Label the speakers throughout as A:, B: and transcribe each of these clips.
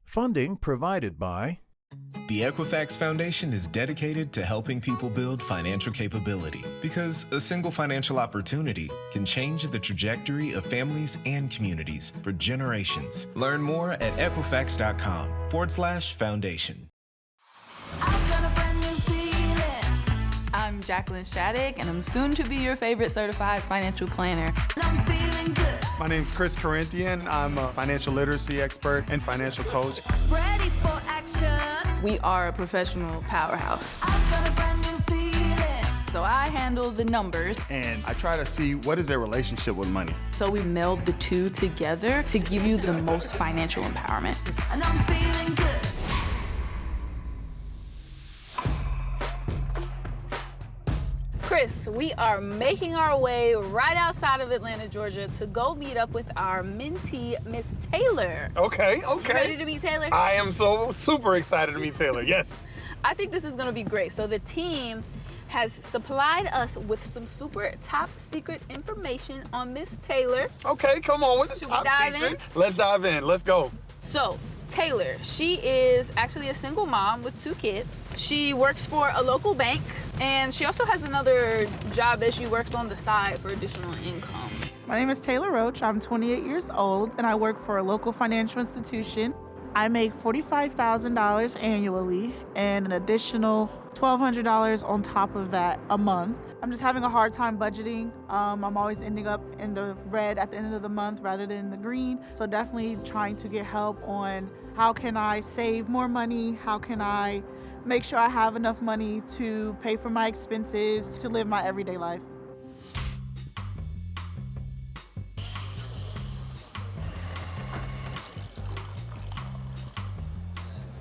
A: Funding provided by
B: The Equifax Foundation is dedicated to helping people build financial capability because a single financial opportunity can change the trajectory of families and communities for generations. Learn more at Equifax.com/foundation.
C: I'm Jacqueline Shattuck, and I'm soon to be your favorite certified financial planner.
D: My name's Chris Corinthian. I'm a financial literacy expert and financial coach.
E: Ready for action.
C: We are a professional powerhouse. So I handle the numbers.
D: And I try to see what is their relationship with money.
C: So we meld the two together to give you the most financial empowerment.
E: And I'm feeling good.
C: Chris, we are making our way right outside of Atlanta, Georgia to go meet up with our mentee, Miss Taylor.
D: Okay.
C: Ready to meet Taylor?
D: I am so super excited to meet Taylor, yes.
C: I think this is gonna be great. So the team has supplied us with some super top secret information on Miss Taylor.
D: Okay, come on with the
C: Should we
D: top
C: dive
D: secret.
C: in?
D: Let's dive in, let's go.
C: So, Taylor, she is actually a single mom with 2 kids. She works for a local bank, and she also has another job that she works on the side for additional income.
F: My name is Taylor Roach. I'm 28 years old, and I work for a local financial institution. I make $45,000 annually and an additional $1,200 on top of that a month. I'm just having a hard time budgeting. I'm always ending up in the red at the end of the month rather than the green. So definitely trying to get help on how can I save more money? How can I make sure I have enough money to pay for my expenses, to live my everyday life?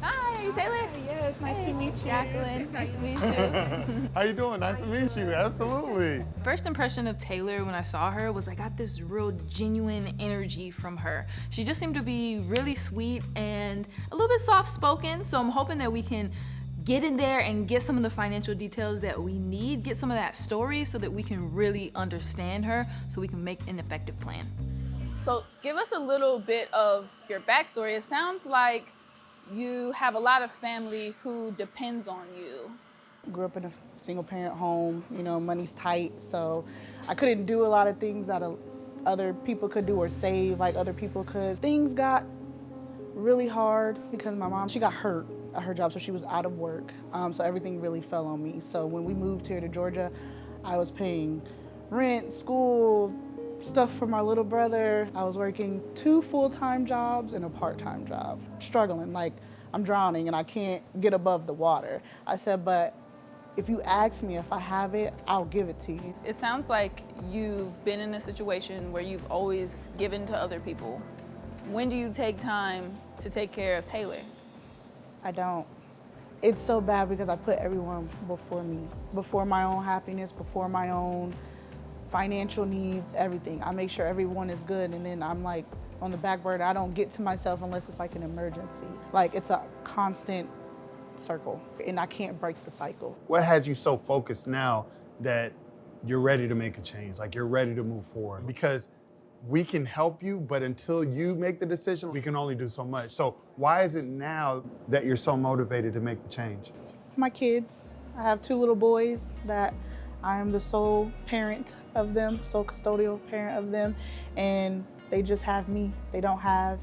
C: Hi, are you Taylor?
F: Yes, nice to meet you.
C: Jacqueline, nice to meet you.
D: How you doing? Nice to meet you, absolutely.
C: First impression of Taylor when I saw her was I got this real genuine energy from her. She just seemed to be really sweet and a little bit soft-spoken, so I'm hoping that we can get in there and get some of the financial details that we need, get some of that story so that we can really understand her so we can make an effective plan. So give us a little bit of your backstory. It sounds like you have a lot of family who depends on you.
F: Grew up in a single parent home, money's tight, so I couldn't do a lot of things that other people could do or save like other people could. Things got really hard because my mom, she got hurt at her job, so she was out of work. So everything really fell on me. So when we moved here to Georgia, I was paying rent, school, stuff for my little brother. I was working 2 full-time jobs and a part-time job. Struggling, like I'm drowning and I can't get above the water. I said, but if you ask me if I have it, I'll give it to you.
C: It sounds like you've been in a situation where you've always given to other people. When do you take time to take care of Taylor?
F: I don't. It's so bad because I put everyone before me, before my own happiness, before my own financial needs, everything. I make sure everyone is good, and then I'm like on the back burner. I don't get to myself unless it's like an emergency. Like it's a constant circle, and I can't break the cycle.
D: What has you so focused now that you're ready to make a change, like you're ready to move forward? Because we can help you, but until you make the decision, we can only do so much. So why is it now that you're so motivated to make the change?
F: My kids, I have 2 little boys that I am the sole parent of them, sole custodial parent of them, and they just have me. They don't have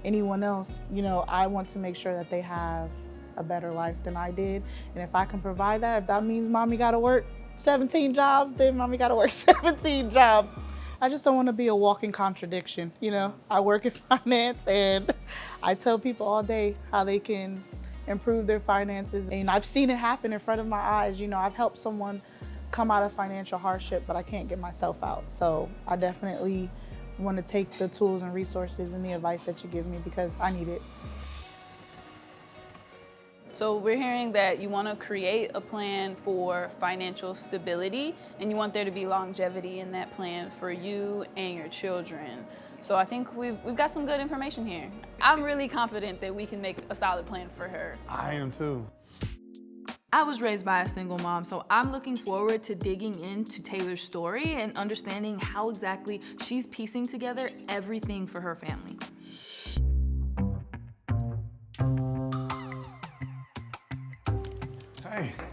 F: anyone else. I want to make sure that they have a better life than I did. And if I can provide that, if that means mommy gotta work 17 jobs, then mommy gotta work 17 jobs. I just don't want to be a walking contradiction. I work in finance and I tell people all day how they can improve their finances. And I've seen it happen in front of my eyes. I've helped someone come out of financial hardship, but I can't get myself out. So I definitely want to take the tools and resources and the advice that you give me because I need it.
C: So we're hearing that you want to create a plan for financial stability, and you want there to be longevity in that plan for you and your children. So I think we've got some good information here. I'm really confident that we can make a solid plan for her.
D: I am too.
C: I was raised by a single mom, so I'm looking forward to digging into Taylor's story and understanding how exactly she's piecing together everything for her family.
D: Hey,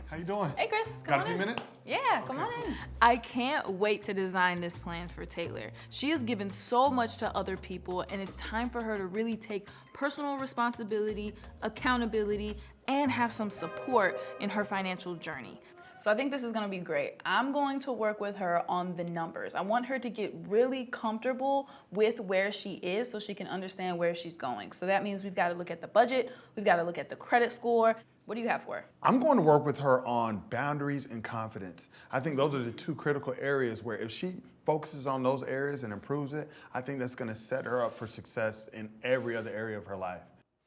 D: how you doing?
C: Hey, Chris, come
D: Got a
C: on
D: few
C: in.
D: minutes?
C: Yeah, come on in. I can't wait to design this plan for Taylor. She has given so much to other people, and it's time for her to really take personal responsibility, accountability, and have some support in her financial journey. So I think this is gonna be great. I'm going to work with her on the numbers. I want her to get really comfortable with where she is so she can understand where she's going. So that means we've got to look at the budget, we've got to look at the credit score. What do you have for her?
D: I'm going to work with her on boundaries and confidence. I think those are the two critical areas where if she focuses on those areas and improves it, I think that's going to set her up for success in every other area of her life.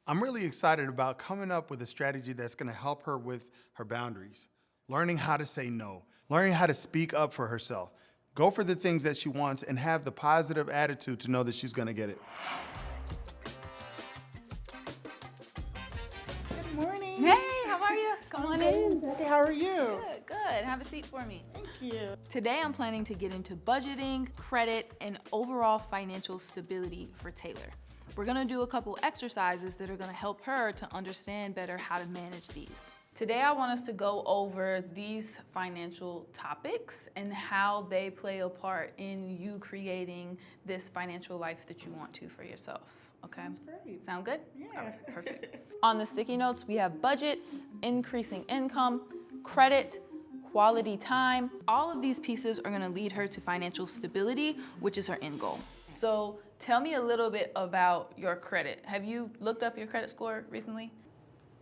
D: I'm really excited about coming up with a strategy that's going to help her with her boundaries, learning how to say no, learning how to speak up for herself, go for the things that she wants, and have the positive attitude to know that she's going to get it.
F: Good morning.
C: Hey, how are you? Come on in.
F: Hey, how are you?
C: Good, good. Have a seat for me.
F: Thank you.
C: Today I'm planning to get into budgeting, credit, and overall financial stability for Taylor. We're gonna do a couple exercises that are gonna help her to understand better how to manage these. Today I want us to go over these financial topics and how they play a part in you creating this financial life that you want to for yourself. Okay?
F: Sounds great.
C: Sound good?
F: Yeah.
C: All right, perfect. On the sticky notes, we have budget, increasing income, credit, quality time. All of these pieces are gonna lead her to financial stability, which is her end goal. So tell me a little bit about your credit. Have you looked up your credit score recently?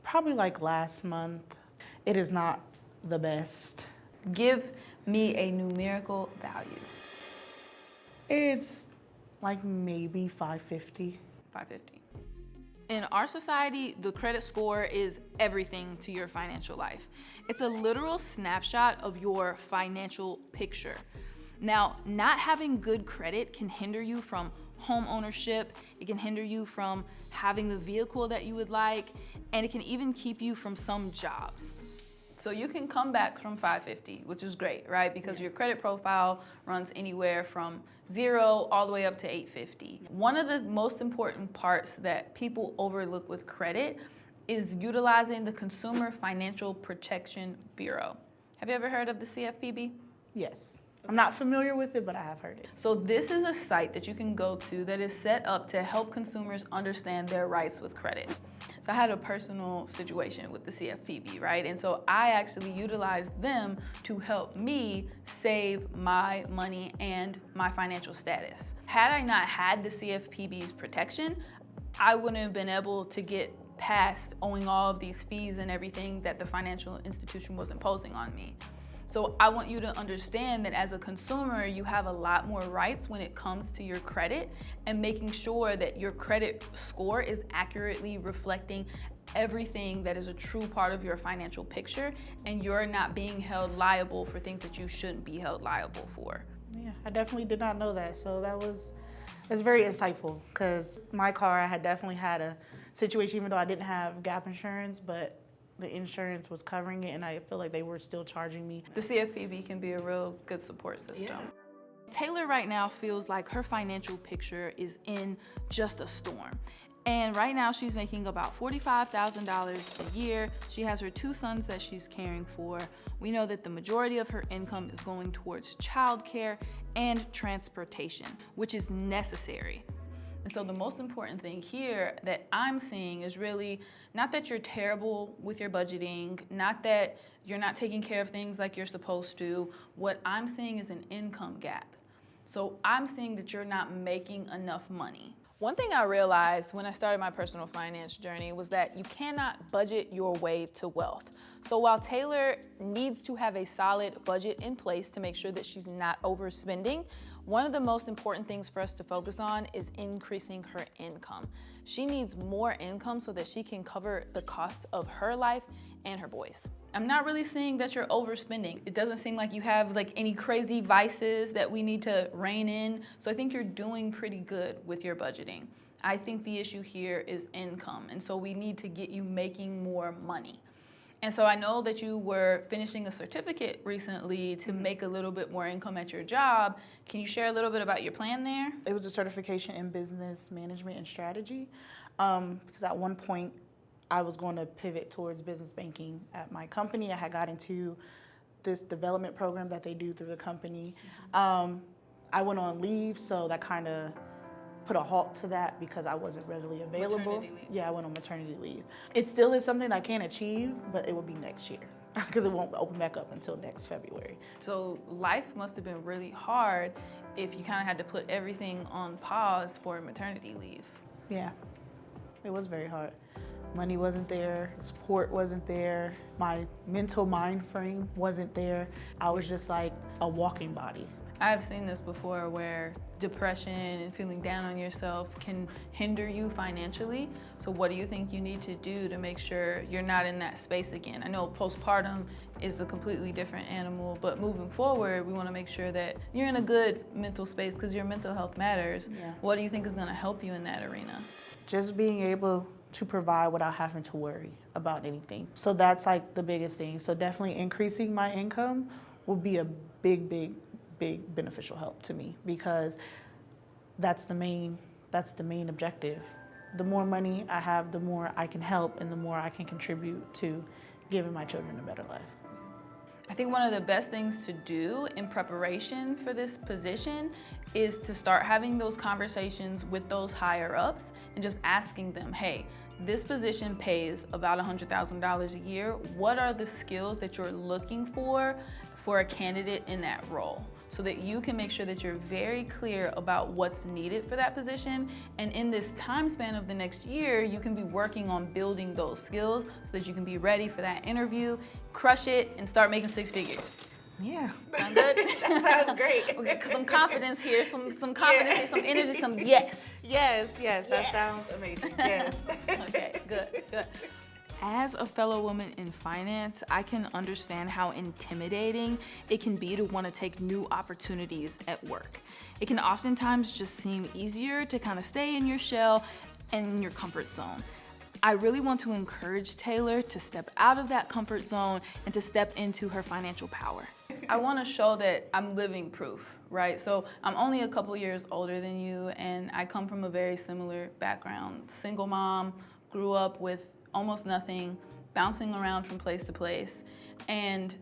F: Probably like last month. It is not the best.
C: Give me a numerical value.
F: It's like maybe 550.
C: 550. In our society, the credit score is everything to your financial life. It's a literal snapshot of your financial picture. Now, not having good credit can hinder you from home ownership, it can hinder you from having the vehicle that you would like, and it can even keep you from some jobs. So you can come back from 550, which is great, right? Because your credit profile runs anywhere from 0 all the way up to 850. One of the most important parts that people overlook with credit is utilizing the Consumer Financial Protection Bureau. Have you ever heard of the CFPB?
F: Yes. I'm not familiar with it, but I have heard it.
C: So this is a site that you can go to that is set up to help consumers understand their rights with credit. So I had a personal situation with the CFPB, right? And so I actually utilized them to help me save my money and my financial status. Had I not had the CFPB's protection, I wouldn't have been able to get past owing all of these fees and everything that the financial institution was imposing on me. So I want you to understand that as a consumer, you have a lot more rights when it comes to your credit and making sure that your credit score is accurately reflecting everything that is a true part of your financial picture, and you're not being held liable for things that you shouldn't be held liable for.
F: Yeah, I definitely did not know that. So that's very insightful, because my car, I had definitely had a situation, even though I didn't have gap insurance, but the insurance was covering it, and I feel like they were still charging me.
C: The CFPB can be a real good support system. Yeah. Taylor right now feels like her financial picture is in just a storm. And right now she's making about $45,000 a year. She has her 2 sons that she's caring for. We know that the majority of her income is going towards childcare and transportation, which is necessary. And so the most important thing here that I'm seeing is really not that you're terrible with your budgeting, not that you're not taking care of things like you're supposed to. What I'm seeing is an income gap. So I'm seeing that you're not making enough money. One thing I realized when I started my personal finance journey was that you cannot budget your way to wealth. So while Taylor needs to have a solid budget in place to make sure that she's not overspending, one of the most important things for us to focus on is increasing her income. She needs more income so that she can cover the costs of her life and her boys. I'm not really seeing that you're overspending. It doesn't seem like you have like any crazy vices that we need to rein in. So I think you're doing pretty good with your budgeting. I think the issue here is income. And so we need to get you making more money. And so I know that you were finishing a certificate recently to make a little bit more income at your job. Can you share a little bit about your plan there?
F: It was a certification in business management and strategy, because at one point I was going to pivot towards business banking at my company. I had got into this development program that they do through the company. I went on leave, so that kind of put a halt to that because I wasn't readily available.
C: Maternity leave.
F: Yeah, I went on maternity leave. It still is something I can achieve, but it will be next year because it won't open back up until next February.
C: So life must have been really hard if you kind of had to put everything on pause for maternity leave.
F: Yeah, it was very hard. Money wasn't there, support wasn't there, my mental mind frame wasn't there. I was just like a walking body.
C: I've seen this before where depression and feeling down on yourself can hinder you financially. So what do you think you need to do to make sure you're not in that space again? I know postpartum is a completely different animal, but moving forward, we want to make sure that you're in a good mental space because your mental health matters.
F: Yeah.
C: What do you think is going to help you in that arena?
F: Just being able to provide without having to worry about anything. So that's like the biggest thing. So definitely increasing my income will be a big beneficial help to me because that's the main objective. The more money I have, the more I can help and the more I can contribute to giving my children a better life.
C: I think one of the best things to do in preparation for this position is to start having those conversations with those higher ups and just asking them, hey, this position pays about $100,000 a year. What are the skills that you're looking for a candidate in that role? So that you can make sure that you're very clear about what's needed for that position. And in this time span of the next year, you can be working on building those skills so that you can be ready for that interview, crush it, and start making six figures.
F: Yeah.
C: Sound good?
F: That sounds great.
C: We'll get some confidence here, some confidence here, some energy, some yes.
F: Yes, that sounds amazing. Yes.
C: Okay, good. As a fellow woman in finance, I can understand how intimidating it can be to want to take new opportunities at work. It can oftentimes just seem easier to kind of stay in your shell and in your comfort zone. I really want to encourage Taylor to step out of that comfort zone and to step into her financial power. I want to show that I'm living proof, right? So I'm only a couple years older than you, and I come from a very similar background. Single mom, grew up with almost nothing, bouncing around from place to place. And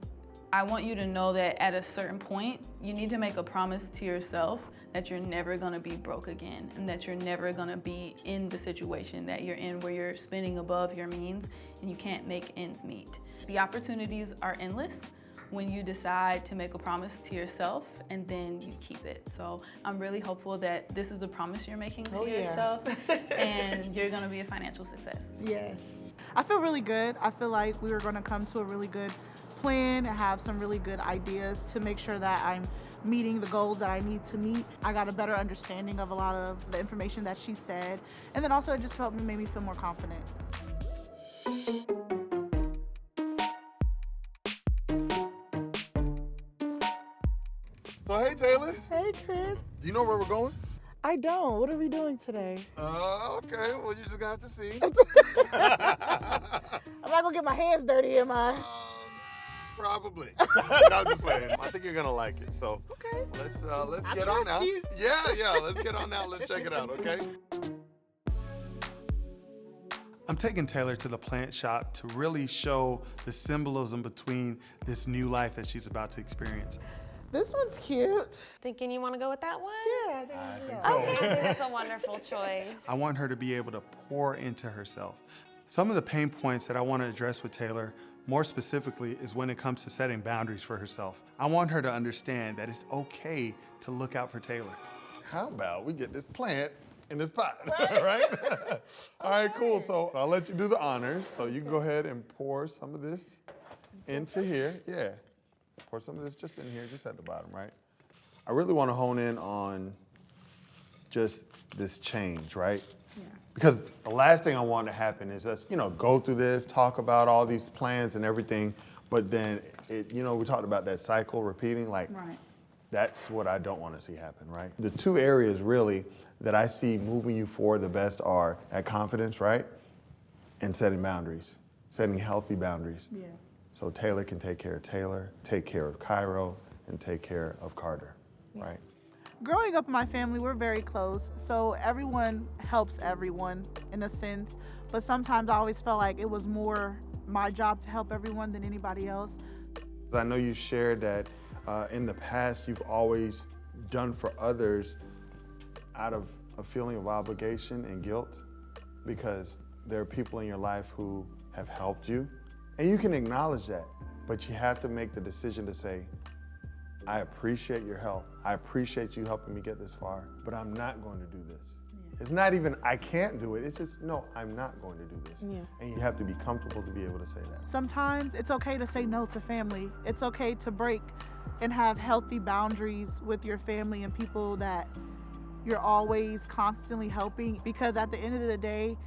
C: I want you to know that at a certain point, you need to make a promise to yourself that you're never gonna be broke again and that you're never gonna be in the situation that you're in where you're spending above your means and you can't make ends meet. The opportunities are endless when you decide to make a promise to yourself and then you keep it. So I'm really hopeful that this is the promise you're making to yourself and you're gonna be a financial success.
F: Yes. I feel really good. I feel like we were gonna come to a really good plan and have some really good ideas to make sure that I'm meeting the goals that I need to meet. I got a better understanding of a lot of the information that she said. And then also it just made me feel more confident.
G: So hey Taylor,
F: Hey Chris.
G: do you know where we're going?
F: I don't. What are we doing today?
G: Okay, well you're just gonna have to see.
F: I'm not gonna get my hands dirty, am I?
G: Probably. No, just playing. I think you're gonna like it. So
F: Okay.
G: let's
F: I
G: get on
F: trust
G: now.
F: you.
G: Yeah, let's get on now. Let's check it out, okay?
D: I'm taking Taylor to the plant shop to really show the symbolism between this new life that she's about to experience.
F: This one's cute.
H: Thinking you want to go with that one?
F: Yeah,
D: I think
F: so.
H: Okay, I think that's a wonderful choice.
D: I want her to be able to pour into herself. Some of the pain points that I want to address with Taylor, more specifically, is when it comes to setting boundaries for herself. I want her to understand that it's okay to look out for Taylor.
G: How about we get this plant in this pot, right? All right, cool. So I'll let you do the honors. So you can go ahead and pour some of this into here. Yeah, pour some of this just in here, just at the bottom, right? I really want to hone in on just this change, right? Yeah. Because the last thing I want to happen is us, go through this, talk about all these plans and everything, but then we talked about that cycle repeating, like,
F: Right.
G: That's what I don't want to see happen, right? The two areas really that I see moving you forward the best are at confidence, right? And setting boundaries, setting healthy boundaries.
F: Yeah.
G: So Taylor can take care of Taylor, take care of Cairo, and take care of Carter, right?
F: Growing up in my family, we're very close, so everyone helps everyone in a sense. but sometimes I always felt like it was more my job to help everyone than anybody else.
G: I know you shared that in the past you've always done for others out of a feeling of obligation and guilt because there are people in your life who have helped you. And you can acknowledge that, but you have to make the decision to say, I appreciate your help. I appreciate you helping me get this far, but I'm not going to do this. It's not even, I can't do it. It's just, no, I'm not going to do this.
F: Yeah.
G: And you have to be comfortable to be able to say that.
F: Sometimes it's okay to say no to family. It's okay to break and have healthy boundaries with your family and people that you're always constantly helping, because at the end of the day,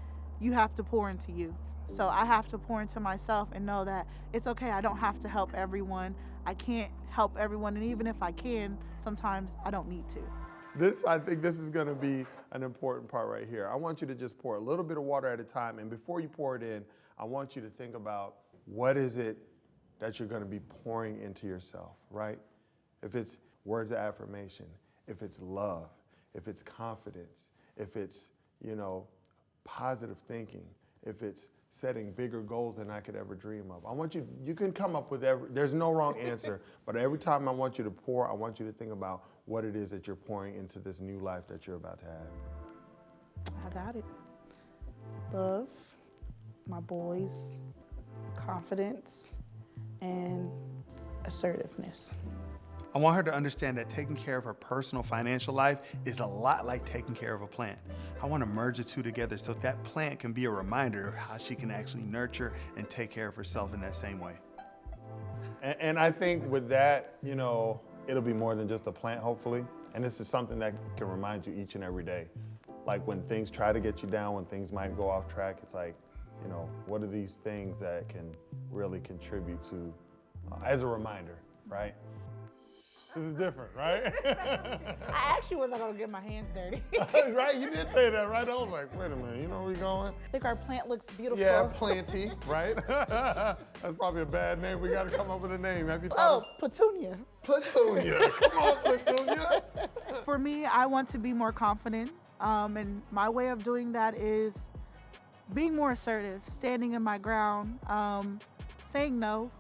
F: you have to pour into you. So I have to pour into myself and know that it's okay, I don't have to help everyone. I can't help everyone, and even if I can, sometimes I don't need to.
G: I think this is gonna be an important part right here. I want you to just pour a little bit of water at a time, and before you pour it in, I want you to think about what is it that you're gonna be pouring into yourself, right? If it's words of affirmation, if it's love, if it's confidence, if it's, positive thinking, if it's setting bigger goals than I could ever dream of. I want you can come up with there's no wrong answer, but every time I want you to pour, I want you to think about what it is that you're pouring into this new life that you're about to have.
F: I got it. Love, my boys, confidence, and assertiveness.
D: I want her to understand that taking care of her personal financial life is a lot like taking care of a plant. I want to merge the two together so that plant can be a reminder of how she can actually nurture and take care of herself in that same way.
G: And I think with that, it'll be more than just a plant, hopefully. And this is something that can remind you each and every day. Like when things try to get you down, when things might go off track, it's like, what are these things that can really contribute to, as a reminder, right? This is different, right?
F: I actually wasn't gonna get my hands dirty.
G: Right, you did say that, right? I was like, wait a minute, you know where we going?
F: I think our plant looks beautiful.
G: Yeah, planty, right? That's probably a bad name. We gotta come up with a name. Have you thought
F: Oh,
G: of
F: Petunia.
G: Petunia? Come on, Petunia.
F: For me, I want to be more confident, and my way of doing that is being more assertive, standing in my ground, saying no,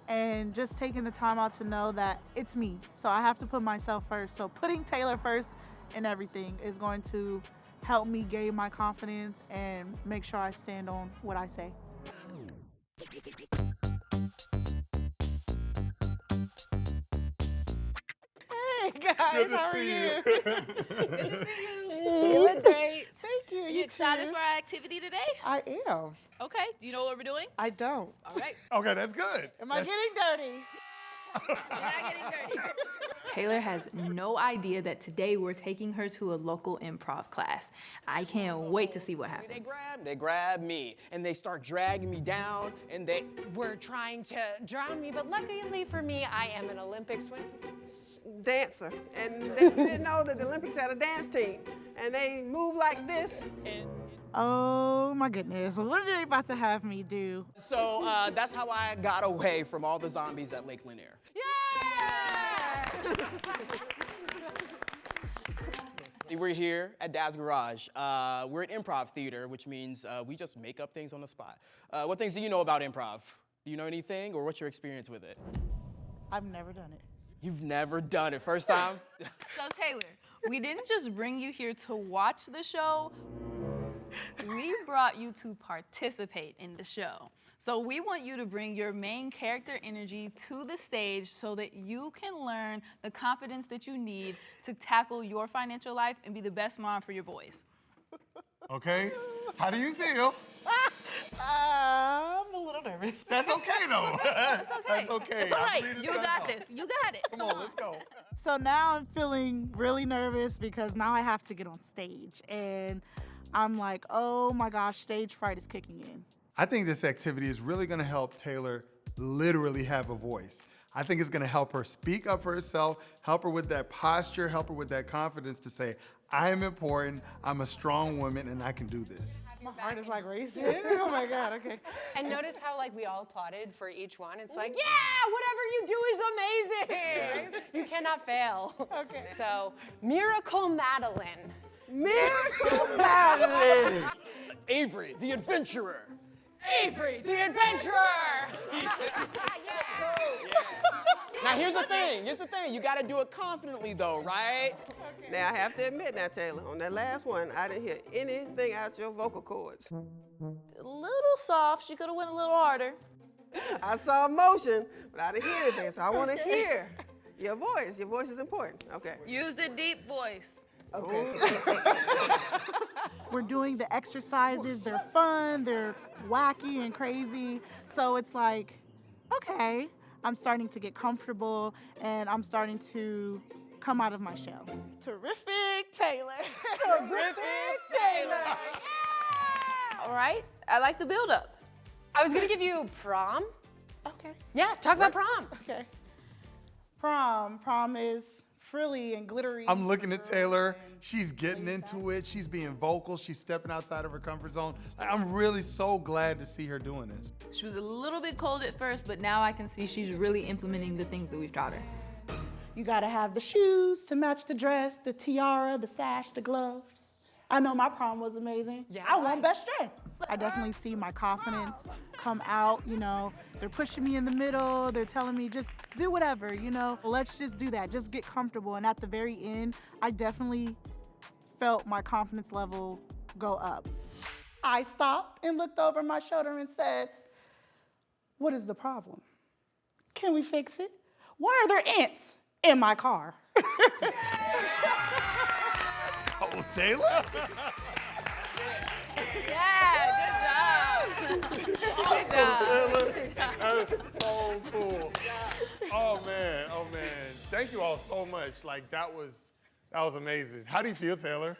F: and just taking the time out to know that it's me. So I have to put myself first. So putting Taylor first in everything is going to help me gain my confidence and make sure I stand on what I say. Hey guys, how are you?
C: Good to see you. You look great.
F: Thank you.
C: Are you excited for our activity today?
F: I am.
C: Okay. Do you know what we're doing?
F: I don't.
C: All right.
G: Okay, that's good.
F: Am I getting dirty?
C: You're not getting dirty. Taylor has no idea that today we're taking her to a local improv class. I can't wait to see what happens.
I: They grab me, and they start dragging me down, and they
H: Were trying to drown me, but luckily for me, I am an Olympic
J: dancer, and you didn't know that the Olympics had a dance team, and they move like this.
F: Oh my goodness, what are they about to have me do?
I: So that's how I got away from all the zombies at Lake Lanier. We're here at Dad's Garage. We're an improv theater, which means we just make up things on the spot. What things do you know about improv? Do you know anything, or what's your experience with it?
F: I've never done it.
I: You've never done it. First time?
C: So Taylor, we didn't just bring you here to watch the show. We brought you to participate in the show. So we want you to bring your main character energy to the stage so that you can learn the confidence that you need to tackle your financial life and be the best mom for your boys.
G: Okay, how do you feel?
F: I'm a little nervous.
G: That's okay, though.
C: It's okay.
G: That's okay.
C: It's all
G: I
C: right.
G: believe it's
C: You
G: gonna
C: got
G: go.
C: this. You got it.
G: Come on, let's go.
F: So now I'm feeling really nervous because now I have to get on stage. And I'm like, oh my gosh, stage fright is kicking in.
D: I think this activity is really gonna help Taylor literally have a voice. I think it's gonna help her speak up for herself, help her with that posture, help her with that confidence to say, I am important, I'm a strong woman, and I can do this.
F: My heart is like racing. Oh my God, okay.
H: And notice how we all applauded for each one. It's like, yeah, whatever you do is amazing. You cannot fail.
F: Okay.
H: So, Miracle Madeline.
J: Miracle Madeline.
I: Avery, the adventurer.
H: Avery, the adventurer!
I: Now here's the thing. You gotta do it confidently though, right?
J: Now, I have to admit now, Taylor, on that last one, I didn't hear anything out your vocal cords.
C: A little soft. She could have went a little harder.
J: I saw emotion, but I didn't hear anything, so I want to hear your voice. Your voice is important. Okay.
C: Use the deep voice.
J: Okay.
F: We're doing the exercises. They're fun. They're wacky and crazy. So it's like, okay, I'm starting to get comfortable and I'm starting to come out of my shell. Terrific, Taylor. Terrific, Taylor.
C: All right. I like the build up.
H: I was gonna give you prom.
F: Okay.
H: Yeah, talk about prom.
F: Okay. Prom is frilly and glittery.
G: I'm looking at Taylor. She's getting into it. She's being vocal. She's stepping outside of her comfort zone. I'm really so glad to see her doing this.
C: She was a little bit cold at first, but now I can see she's really implementing the things that we've taught her.
F: You gotta have the shoes to match the dress, the tiara, the sash, the gloves. I know my prom was amazing.
H: Yeah.
F: I won best dress. I definitely see my confidence come out, you know. They're pushing me in the middle. They're telling me just do whatever, you know. Let's just do that. Just get comfortable. And at the very end, I definitely felt my confidence level go up. I stopped and looked over my shoulder and said, what is the problem? Can we fix it? Why are there ants in my car?
G: Oh, Taylor?
C: Yeah, good job. Good job.
G: Taylor, that is so cool. Oh man. Thank you all so much. Like that was amazing. How do you feel, Taylor?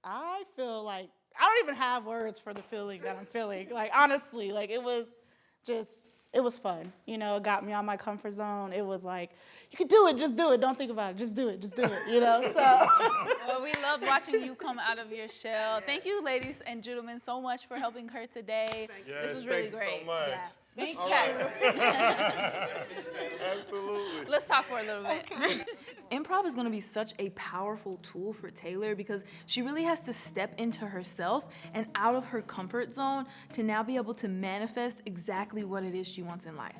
F: I feel like, I don't even have words for the feeling that I'm feeling. Like, honestly, like it was fun. You know, it got me out of my comfort zone. It was like, you can do it, just do it. Don't think about it, just do it, you know, so.
C: Well, we loved watching you come out of your shell. Thank you, ladies and gentlemen, so much for helping her today.
G: Yes,
C: This was really
G: thank you
C: great.
G: so much.
C: Yeah. Thanks,
G: All
C: Chad.
G: Absolutely.
C: Let's talk for a little bit. Improv is going to be such a powerful tool for Taylor because she really has to step into herself and out of her comfort zone to now be able to manifest exactly what it is she wants in life.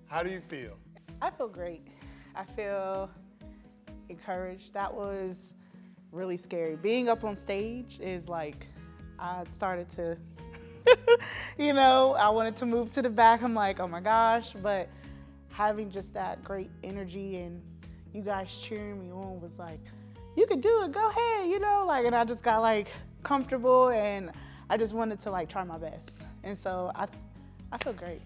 G: How do you feel?
F: I feel great. I feel encouraged. That was really scary. Being up on stage is like, I started to, you know, I wanted to move to the back. I'm like, oh my gosh, but having just that great energy and you guys cheering me on was like, you can do it, go ahead, you know, like, and I just got like comfortable and I just wanted to like try my best. And so I feel great.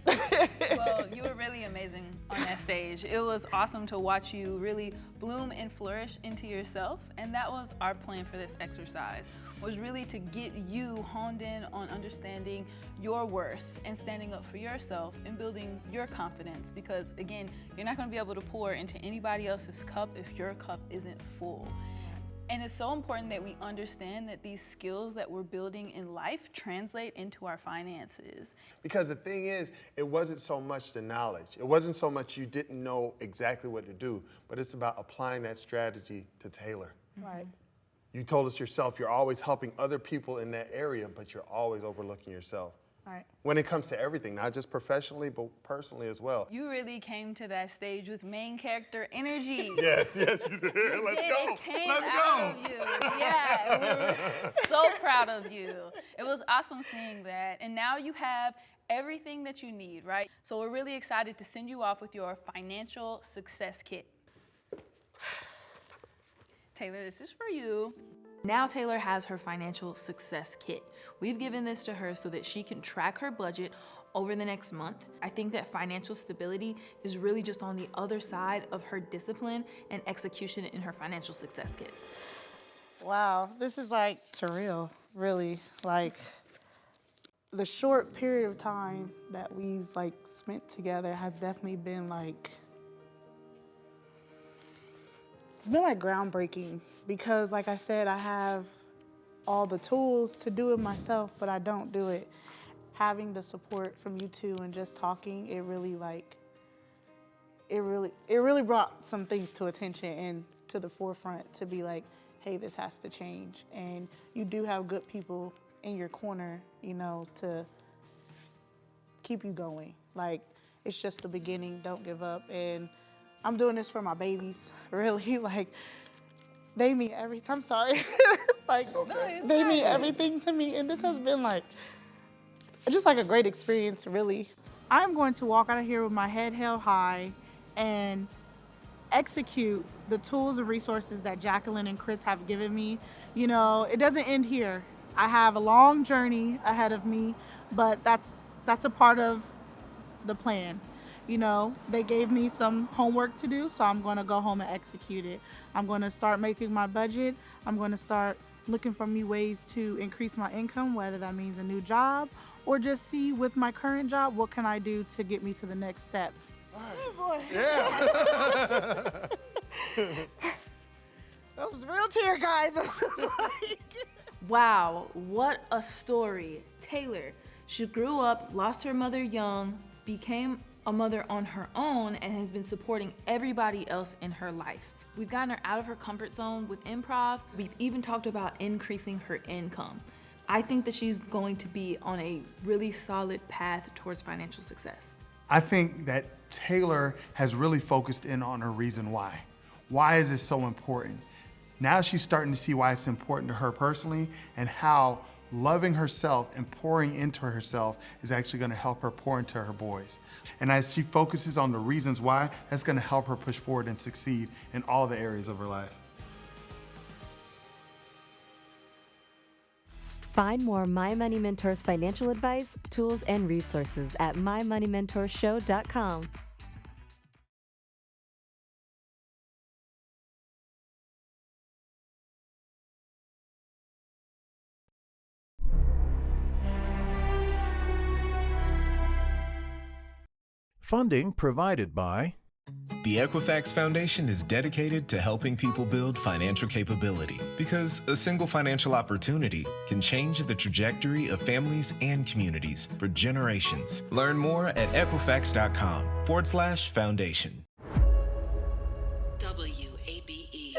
C: Well, you were really amazing on that stage. It was awesome to watch you really bloom and flourish into yourself. And that was our plan for this exercise, was really to get you honed in on understanding your worth and standing up for yourself and building your confidence. Because again, you're not gonna be able to pour into anybody else's cup if your cup isn't full. And it's so important that we understand that these skills that we're building in life translate into our finances.
G: Because the thing is, it wasn't so much the knowledge. It wasn't so much you didn't know exactly what to do, but it's about applying that strategy to Taylor.
F: Right.
G: You told us yourself you're always helping other people in that area, but you're always overlooking yourself.
F: Right.
G: When it comes to everything, not just professionally, but personally as well.
C: You really came to that stage with main character energy.
G: Yes, you did. Let's go.
C: It came
G: Let's
C: out
G: go.
C: of you. Yeah, and we were so proud of you. It was awesome seeing that. And now you have everything that you need, right? So we're really excited to send you off with your financial success kit. Taylor, this is for you. Now Taylor has her financial success kit. We've given this to her so that she can track her budget over the next month. I think that financial stability is really just on the other side of her discipline and execution in her financial success kit.
F: Wow, this is like surreal, really. Like the short period of time that we've like spent together has definitely been like, it's been like groundbreaking because like I said, I have all the tools to do it myself, but I don't do it. Having the support from you two and just talking, it really brought some things to attention and to the forefront to be like, hey, this has to change. And you do have good people in your corner, you know, to keep you going. Like, it's just the beginning. Don't give up. And I'm doing this for my babies, really. Like, they mean everything. I'm sorry. Like, they mean everything to me. And this has been like, just like a great experience, really. I'm going to walk out of here with my head held high and execute the tools and resources that Jacqueline and Chris have given me. You know, it doesn't end here. I have a long journey ahead of me, but that's a part of the plan. You know, they gave me some homework to do, so I'm going to go home and execute it. I'm going to start making my budget. I'm going to start looking for me ways to increase my income, whether that means a new job or just see with my current job, what can I do to get me to the next step. Oh boy.
G: Yeah.
F: That was real tear, guys.
C: Wow, what a story. Taylor, she grew up, lost her mother young, became a mother on her own, and has been supporting everybody else in her life. We've gotten her out of her comfort zone with improv. We've even talked about increasing her income. I think that she's going to be on a really solid path towards financial success.
D: I think that Taylor has really focused in on her reason why. Why is this so important? Now she's starting to see why it's important to her personally and how loving herself and pouring into herself is actually going to help her pour into her boys. And as she focuses on the reasons why, that's going to help her push forward and succeed in all the areas of her life.
K: Find more My Money Mentors financial advice, tools, and resources at mymoneymentorshow.com.
A: Funding provided by
B: The Equifax Foundation is dedicated to helping people build financial capability because a single financial opportunity can change the trajectory of families and communities for generations. Learn more at Equifax.com/foundation.
L: WABE.